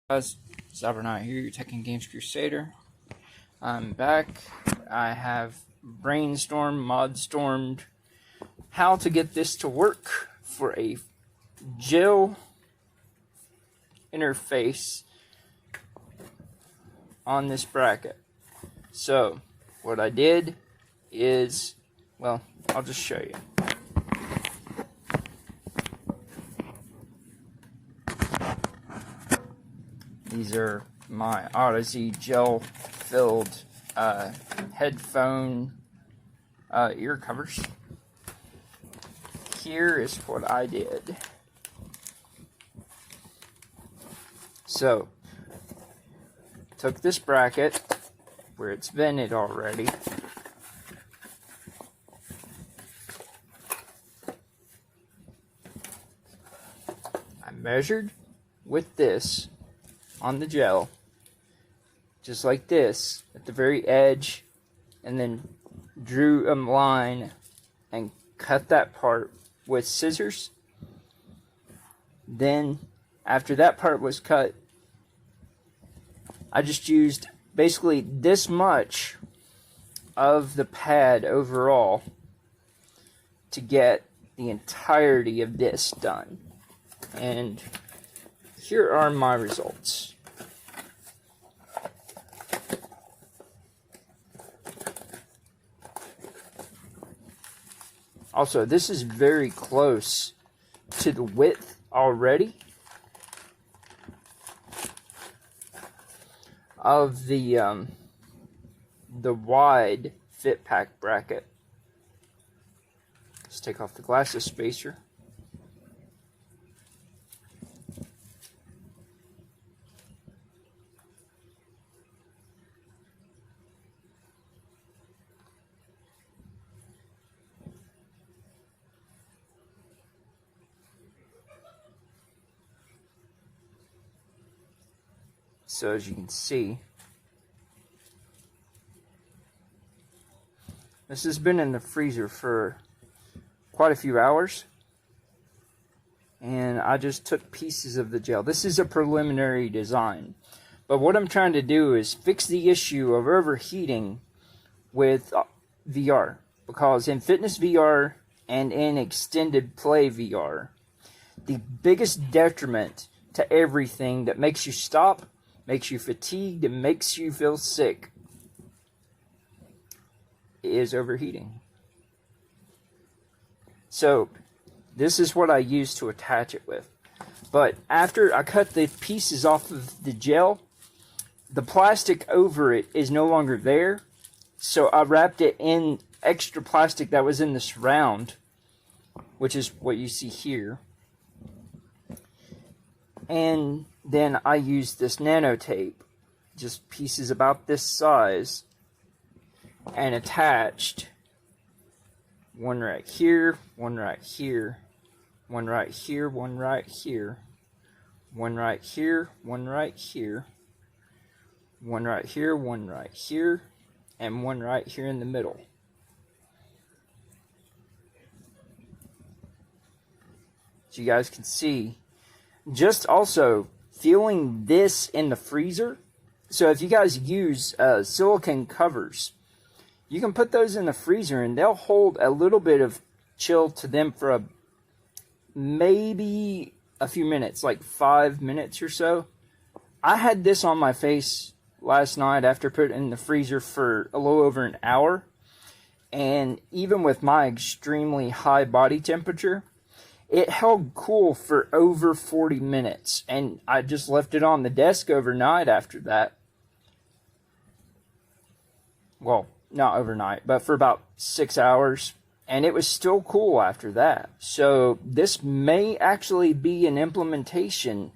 Guys, Zaracle here, your Tech and Games Crusader. I'm back. I have modstormed how to get this to work for a gel interface on this bracket. So, what I did is, well, I'll just show you. These are my Odyssey gel-filled headphone ear covers. Here is what I did. So, took this bracket, where it's vented already, I measured with this on the gel, just like this, at the very edge, and then drew a line and cut that part with scissors. Then, after that part was cut, I just used basically this much of the pad overall to get the entirety of this done. And here are my results. Also, this is very close to the width already of the wide fit pack bracket. Let's take off the glasses spacer. So as you can see, this has been in the freezer for quite a few hours, and I just took pieces of the gel. This is a preliminary design, but what I'm trying to do is fix the issue of overheating with VR, because in fitness VR and in extended play VR, the biggest detriment to everything that makes you stop, makes you fatigued, and makes you feel sick is overheating. So this is what I use to attach it with. But after I cut the pieces off of the gel, the plastic over it is no longer there. So I wrapped it in extra plastic that was in the surround, which is what you see here. And then I used this nano tape, just pieces about this size, and attached one right here, one right here, one right here, one right here, one right here, one right here, one right here, one right here, and one right here in the middle. So you guys can see, just also feeling this in the freezer. So if you guys use silicone covers, you can put those in the freezer and they'll hold a little bit of chill to them for maybe a few minutes, like 5 minutes or so. I had this on my face last night after putting it in the freezer for a little over an hour, and even with my extremely high body temperature, it held cool for over 40 minutes, and I just left it on the desk overnight after that. Well, not overnight, but for about 6 hours, and it was still cool after that. So this may actually be an implementation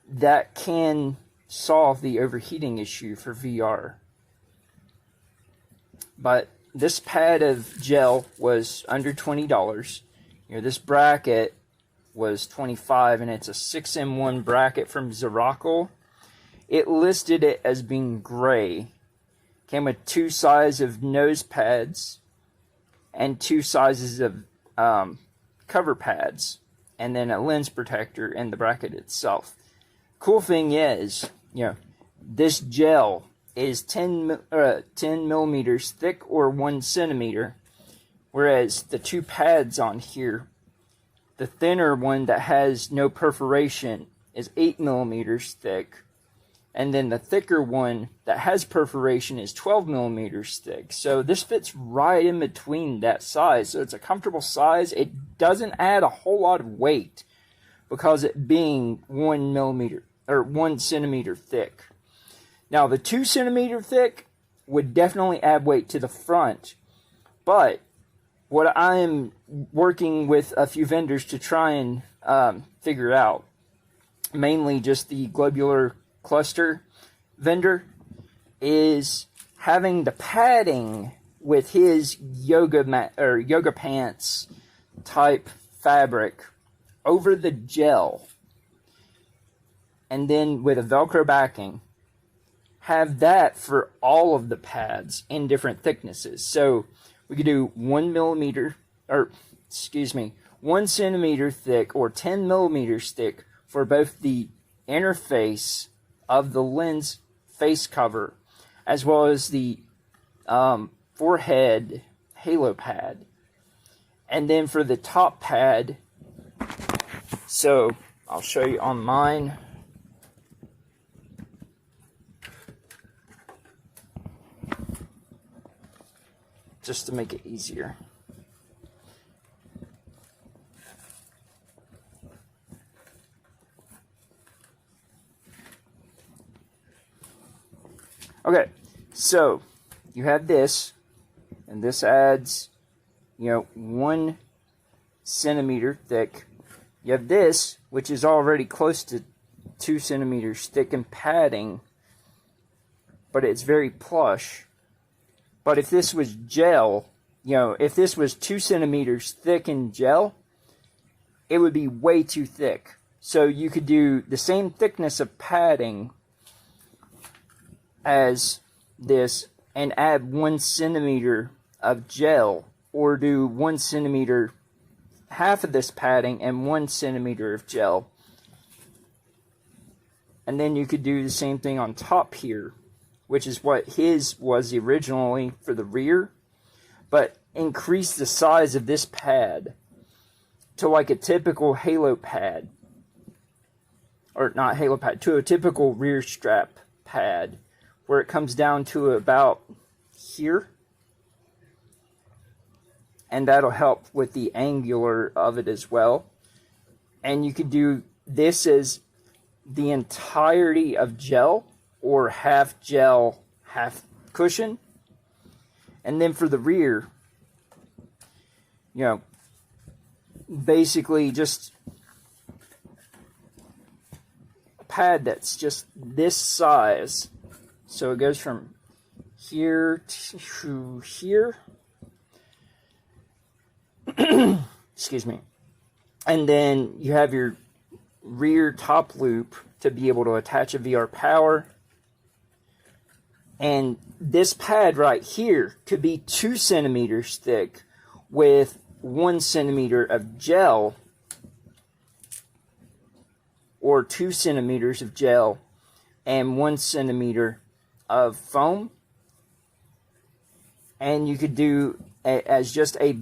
that can solve the overheating issue for VR. But this pad of gel was under $20. You know, this bracket was $25, and it's a 6-in-1 bracket from Zaracle. It listed it as being gray. Came with 2 sizes of nose pads and 2 sizes of cover pads, and then a lens protector in the bracket itself. cool thing is, this gel is 10 millimeters thick or 1 centimeter, whereas the two pads on here, the thinner one that has no perforation is 8 millimeters thick, and then the thicker one that has perforation is 12 millimeters thick. So this fits right in between that size. So it's a comfortable size. It doesn't add a whole lot of weight because it being 1 millimeter or 1 centimeter thick. Now the 2 centimeter thick would definitely add weight to the front, but what I am working with a few vendors to try and figure out, mainly just the globular cluster vendor, is having the padding with his yoga mat or yoga pants type fabric over the gel, and then with a Velcro backing, have that for all of the pads in different thicknesses. So we could do 1 centimeter thick or 10 millimeters thick for both the interface of the lens face cover as well as the forehead halo pad. And then for the top pad, so I'll show you on mine. Just to make it easier. Okay, so you have this, and this adds, 1 centimeter thick. You have this, which is already close to 2 centimeters thick in padding, but it's very plush. But if this was gel, if this was 2 centimeters thick in gel, it would be way too thick. So you could do the same thickness of padding as this and add 1 centimeter of gel, or do 1 centimeter, half of this padding and 1 centimeter of gel. And then you could do the same thing on top here, which is what his was originally for the rear, but increase the size of this pad to like a typical halo pad, or not halo pad, to a typical rear strap pad, where it comes down to about here, and that'll help with the angular of it as well. And you could do this as the entirety of gel, or half gel, half cushion. And then for the rear, basically just a pad that's just this size. So it goes from here to here. Excuse me. And then you have your rear top loop to be able to attach a VR power. And this pad right here could be 2 centimeters thick with 1 centimeter of gel, or 2 centimeters of gel and 1 centimeter of foam. And you could do as just a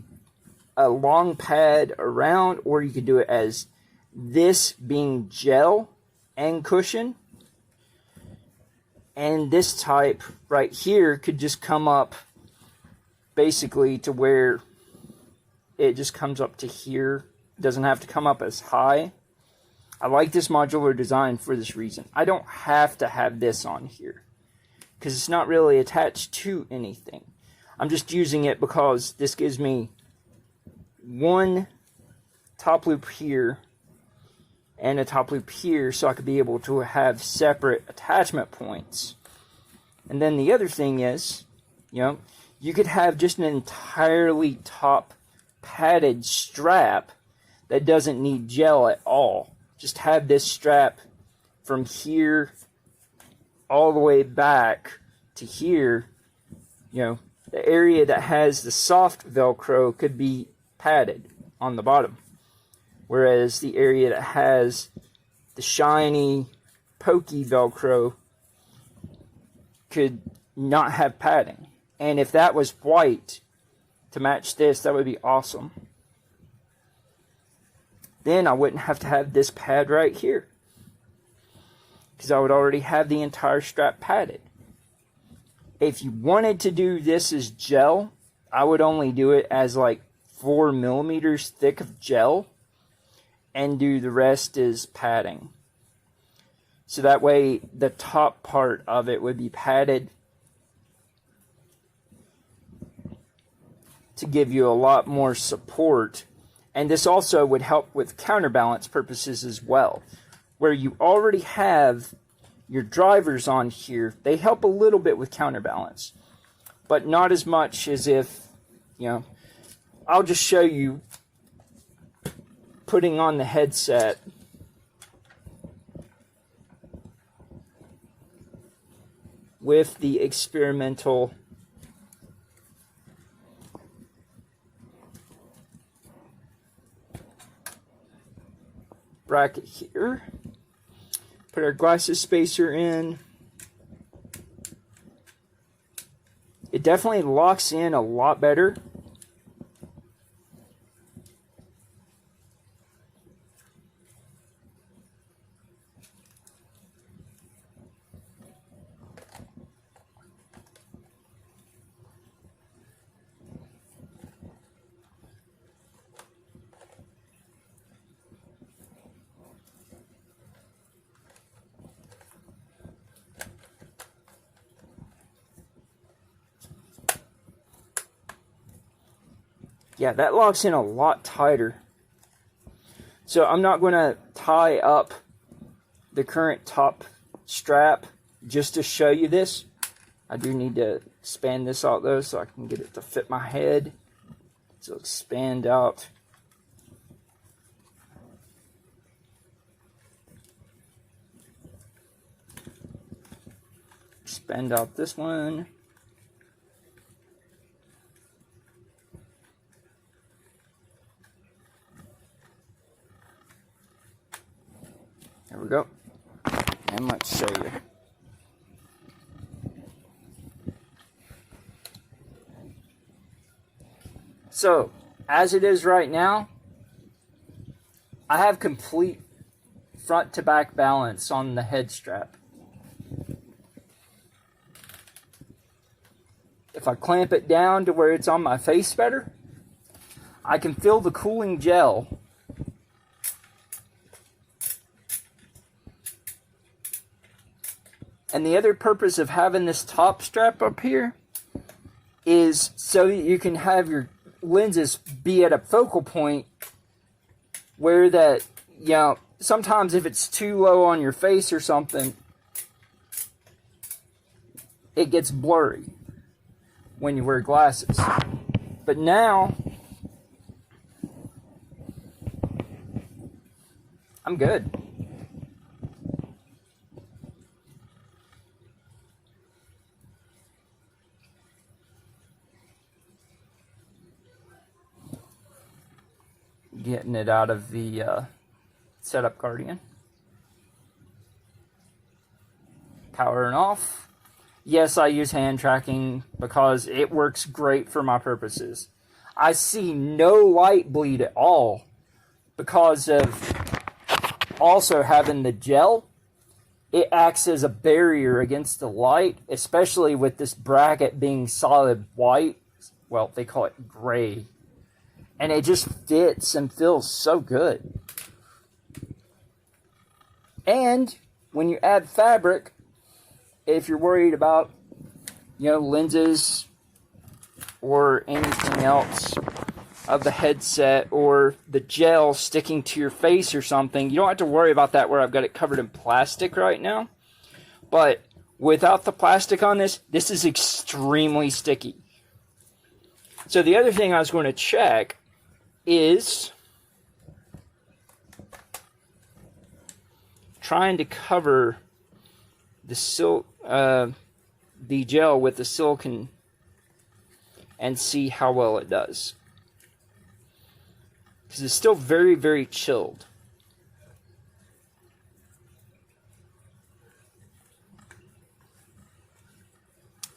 long pad around, or you could do it as this being gel and cushion. And this type right here could just come up basically to where it just comes up to here. It doesn't have to come up as high. I like this modular design for this reason. I don't have to have this on here because it's not really attached to anything. I'm just using it because this gives me one top loop here and a top loop here, so I could be able to have separate attachment points. And then the other thing is, you could have just an entirely top padded strap that doesn't need gel at all. Just have this strap from here all the way back to here. The area that has the soft Velcro could be padded on the bottom, whereas the area that has the shiny pokey Velcro could not have padding. And if that was white to match this, that would be awesome. Then I wouldn't have to have this pad right here, because I would already have the entire strap padded. If you wanted to do this as gel, I would only do it as like 4 millimeters thick of gel and do the rest as padding. So that way the top part of it would be padded to give you a lot more support. And this also would help with counterbalance purposes as well. Where you already have your drivers on here, they help a little bit with counterbalance, but not as much as if, you know, I'll just show you putting on the headset. With the experimental bracket here. Put our glasses spacer in. It definitely locks in a lot better. Yeah, that locks in a lot tighter. So I'm not going to tie up the current top strap just to show you this. I do need to expand this out though so I can get it to fit my head. So expand out. Expand out this one. There we go. And let's show you. So, as it is right now, I have complete front to back balance on the head strap. If I clamp it down to where it's on my face better, I can feel the cooling gel. And the other purpose of having this top strap up here is so that you can have your lenses be at a focal point where that, you know, sometimes if it's too low on your face or something, it gets blurry when you wear glasses. But now, I'm good. Getting it out of the setup Guardian. Powering off. Yes, I use hand tracking because it works great for my purposes. I see no light bleed at all because of also having the gel. It acts as a barrier against the light, especially with this bracket being solid white. Well, they call it gray. And it just fits and feels so good. And when you add fabric, if you're worried about, you know, lenses or anything else of the headset or the gel sticking to your face or something, you don't have to worry about that where I've got it covered in plastic right now. But without the plastic on this, this is extremely sticky. So the other thing I was going to check is trying to cover the the gel with the silicone and see how well it does, because it's still very, very chilled.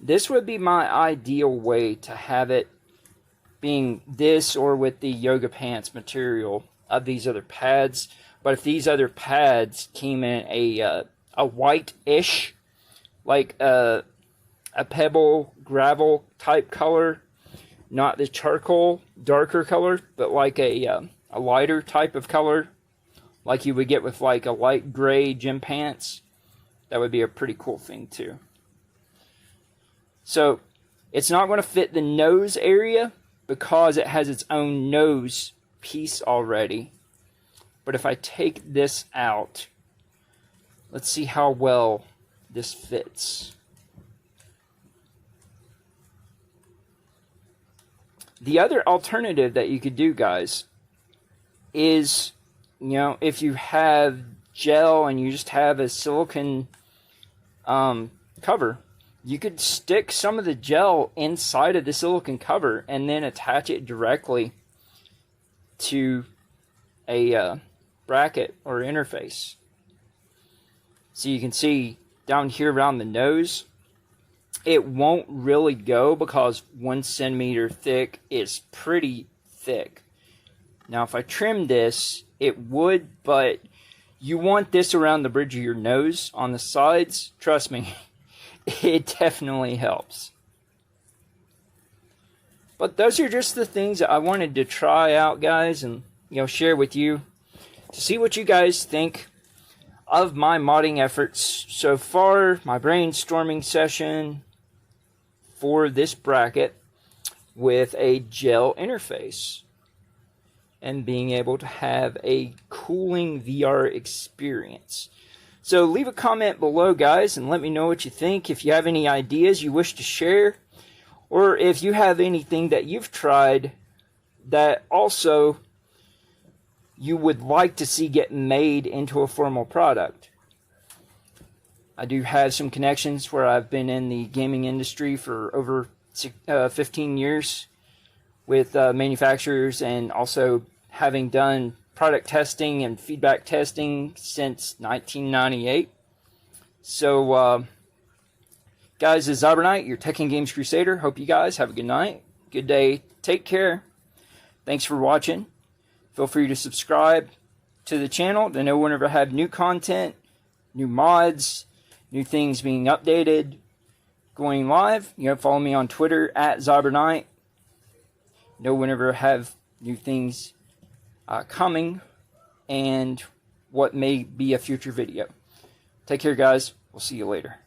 this would be my ideal way to have it, being this or with the yoga pants material of these other pads. But if these other pads came in a white-ish, like a pebble gravel type color, not the charcoal darker color, but like a lighter type of color, like you would get with like a light gray gym pants, that would be a pretty cool thing too. So it's not going to fit the nose area because it has its own nose piece already. But if I take this out, let's see how well this fits. The other alternative that you could do, guys, is, you know, if you have gel and you just have a silicone cover, you could stick some of the gel inside of the silicone cover and then attach it directly to a bracket or interface. So you can see down here around the nose, it won't really go because 1 centimeter thick is pretty thick. Now if I trim this, it would, but you want this around the bridge of your nose on the sides. Trust me, it definitely helps. But those are just the things that I wanted to try out, guys, and share with you to see what you guys think of my modding efforts so far, my brainstorming session for this bracket with a gel interface and being able to have a cooling VR experience. So leave a comment below, guys, and let me know what you think. If you have any ideas you wish to share, or if you have anything that you've tried that also you would like to see get made into a formal product. I do have some connections where I've been in the gaming industry for over 15 years with manufacturers, and also having done product testing and feedback testing since 1998. So, guys, this is Zybernite, your Tech and Games Crusader. Hope you guys have a good night, good day, take care. Thanks for watching. Feel free to subscribe to the channel to know whenever I have new content, new mods, new things being updated, going live. Follow me on Twitter at Zybernite. Know whenever I have new things coming and what may be a future video. Take care, guys. We'll see you later.